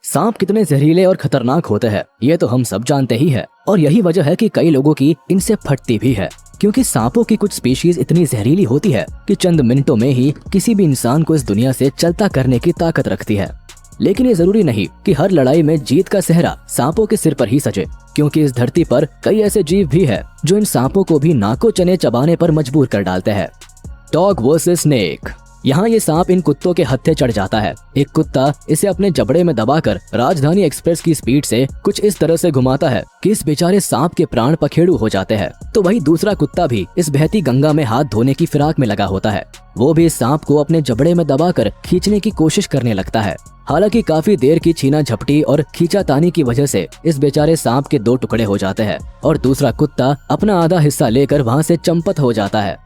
सांप कितने जहरीले और खतरनाक होते हैं ये तो हम सब जानते ही है, और यही वजह है कि कई लोगों की इनसे फटती भी है, क्योंकि सांपों की कुछ स्पीशीज इतनी जहरीली होती है कि चंद मिनटों में ही किसी भी इंसान को इस दुनिया से चलता करने की ताकत रखती है। लेकिन ये जरूरी नहीं कि हर लड़ाई में जीत का सेहरा सांपों के सिर पर ही सजे, क्योंकि इस धरती पर कई ऐसे जीव भी है जो इन सांपों को भी नाको चने चबाने पर मजबूर कर डालते हैं। Dog versus snake. यहाँ ये सांप इन कुत्तों के हत्थे चढ़ जाता है। एक कुत्ता इसे अपने जबड़े में दबाकर राजधानी एक्सप्रेस की स्पीड से कुछ इस तरह से घुमाता है कि इस बेचारे सांप के प्राण पखेरु हो जाते हैं। तो वही दूसरा कुत्ता भी इस बहती गंगा में हाथ धोने की फिराक में लगा होता है। वो भी इस सांप को अपने जबड़े में दबाकर खींचने की कोशिश करने लगता है। हालांकि काफी देर की छीना झपटी और खींचातानी की वजह से इस बेचारे सांप के दो टुकड़े हो जाते हैं और दूसरा कुत्ता अपना आधा हिस्सा लेकर वहां से चंपत हो जाता है।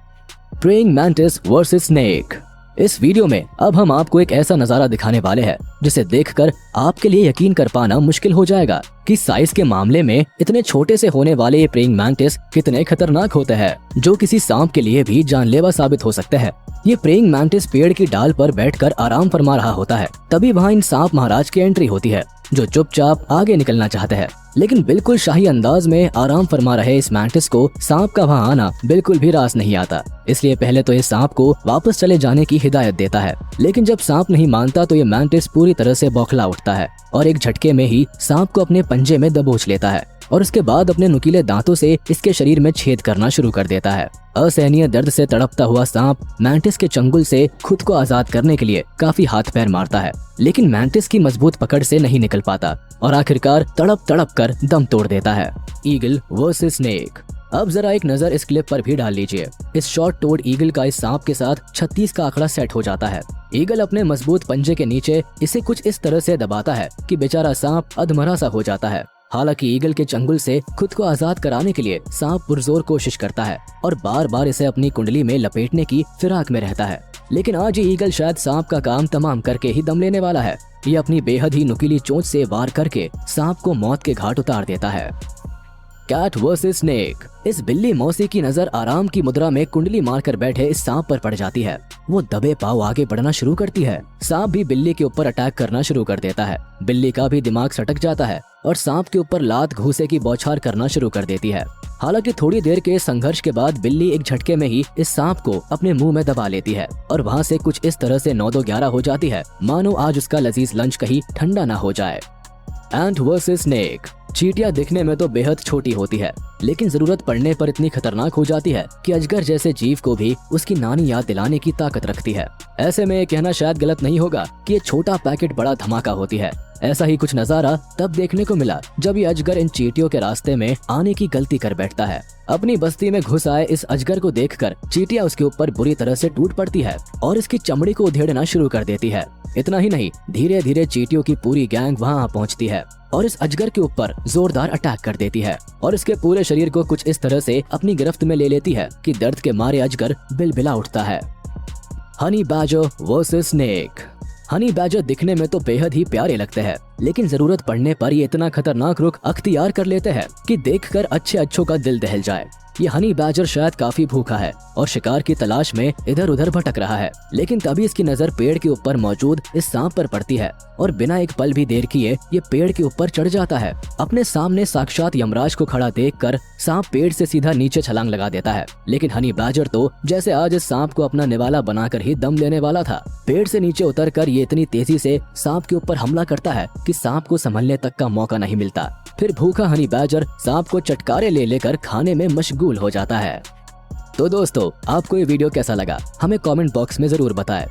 Praying mantis versus snake. इस वीडियो में अब हम आपको एक ऐसा नजारा दिखाने वाले हैं जिसे देखकर आपके लिए यकीन कर पाना मुश्किल हो जाएगा कि साइज के मामले में इतने छोटे से होने वाले ये प्रेइंग मैंटिस कितने खतरनाक होते हैं, जो किसी सांप के लिए भी जानलेवा साबित हो सकते हैं। ये प्रेइंग मैंटिस पेड़ की डाल पर बैठकर आराम फरमा रहा होता है। तभी वहाँ इन सांप महाराज की एंट्री होती है, जो चुपचाप आगे निकलना चाहते हैं, लेकिन बिल्कुल शाही अंदाज में आराम फरमा रहे इस मैंटिस को सांप का वहाँ आना बिल्कुल भी रास नहीं आता। इसलिए पहले तो ये सांप को वापस चले जाने की हिदायत देता है, लेकिन जब सांप नहीं मानता तो ये मैंटिस पूरी तरह से बौखला उठता है और एक झटके में ही सांप को अपने पंजे में दबोच लेता है और उसके बाद अपने नुकीले दांतों से इसके शरीर में छेद करना शुरू कर देता है। असहनीय दर्द से तड़पता हुआ सांप मैंटिस के चंगुल से खुद को आजाद करने के लिए काफी हाथ पैर मारता है, लेकिन मैंटिस की मजबूत पकड़ से नहीं निकल पाता और आखिरकार तड़प तड़प कर दम तोड़ देता है। Eagle versus snake. अब जरा एक नजर इस क्लिप पर भी डाल लीजिए। इस शॉर्ट टोड ईगल का इस सांप के साथ 36 का आंकड़ा सेट हो जाता है। ईगल अपने मजबूत पंजे के नीचे इसे कुछ इस तरह से दबाता है कि बेचारा सांप अधमरा सा हो जाता है। हालांकि ईगल के चंगुल से खुद को आजाद कराने के लिए सांप पुरजोर कोशिश करता है और बार बार इसे अपनी कुंडली में लपेटने की फिराक में रहता है, लेकिन आज ये ईगल शायद सांप का काम तमाम करके ही दम लेने वाला है। ये अपनी बेहद ही नुकीली चोंच से वार करके सांप को मौत के घाट उतार देता है। Cat versus snake. इस बिल्ली मौसी की नजर आराम की मुद्रा में कुंडली मारकर बैठे इस सांप पर पड़ जाती है। वो दबे पांव आगे बढ़ना शुरू करती है। सांप भी बिल्ली के ऊपर अटैक करना शुरू कर देता है। बिल्ली का भी दिमाग सटक जाता है और सांप के ऊपर लात घूसे की बौछार करना शुरू कर देती है। हालांकि थोड़ी देर के संघर्ष के बाद बिल्ली एक झटके में ही इस सांप को अपने मुंह में दबा लेती है और वहाँ से कुछ इस तरह से 9-2-11 हो जाती है, मानो आज उसका लजीज लंच कहीं ठंडा ना हो जाए। एंट वर्सेस स्नेक। चींटियां दिखने में तो बेहद छोटी होती है, लेकिन जरूरत पड़ने पर इतनी खतरनाक हो जाती है कि अजगर जैसे जीव को भी उसकी नानी याद दिलाने की ताकत रखती है। ऐसे में ये कहना शायद गलत नहीं होगा कि ये छोटा पैकेट बड़ा धमाका होती है। ऐसा ही कुछ नजारा तब देखने को मिला जब ये अजगर इन चींटियों के रास्ते में आने की गलती कर बैठता है। अपनी बस्ती में घुस आए इस अजगर को देखकर चींटियां उसके ऊपर बुरी तरह से टूट पड़ती है और इसकी चमड़ी को उधेड़ना शुरू कर देती है। इतना ही नहीं, धीरे धीरे चींटियों की पूरी गैंग वहां पहुंचती है और इस अजगर के ऊपर जोरदार अटैक कर देती है और इसके पूरे शरीर को कुछ इस तरह से अपनी गिरफ्त में ले लेती है कि दर्द के मारे अजगर बिलबिला उठता है। Honey badger versus snake. Honey badger दिखने में तो बेहद ही प्यारे लगते हैं, लेकिन जरूरत पड़ने पर ये इतना खतरनाक रुख अख्तियार कर लेते हैं कि देखकर अच्छों का दिल दहल जाए। ये हनी बैजर शायद काफी भूखा है और शिकार की तलाश में इधर उधर भटक रहा है, लेकिन तभी इसकी नजर पेड़ के ऊपर मौजूद इस सांप पर पड़ती है और बिना एक पल भी देर किए ये पेड़ के ऊपर चढ़ जाता है। अपने सामने साक्षात यमराज को खड़ा देखकर सांप पेड़ से सीधा नीचे छलांग लगा देता है, लेकिन हनी बैजर तो जैसे आज इस सांप को अपना निवाला बनाकर ही दम लेने वाला था। पेड़ से नीचे उतरकर ये इतनी तेजी से सांप के ऊपर हमला करता है कि सांप को संभलने तक का मौका नहीं मिलता। फिर भूखा हनी बैजर सांप को चटकारे ले लेकर खाने में मशगूल हो जाता है। तो दोस्तों, आपको ये वीडियो कैसा लगा हमें कमेंट बॉक्स में जरूर बताएं।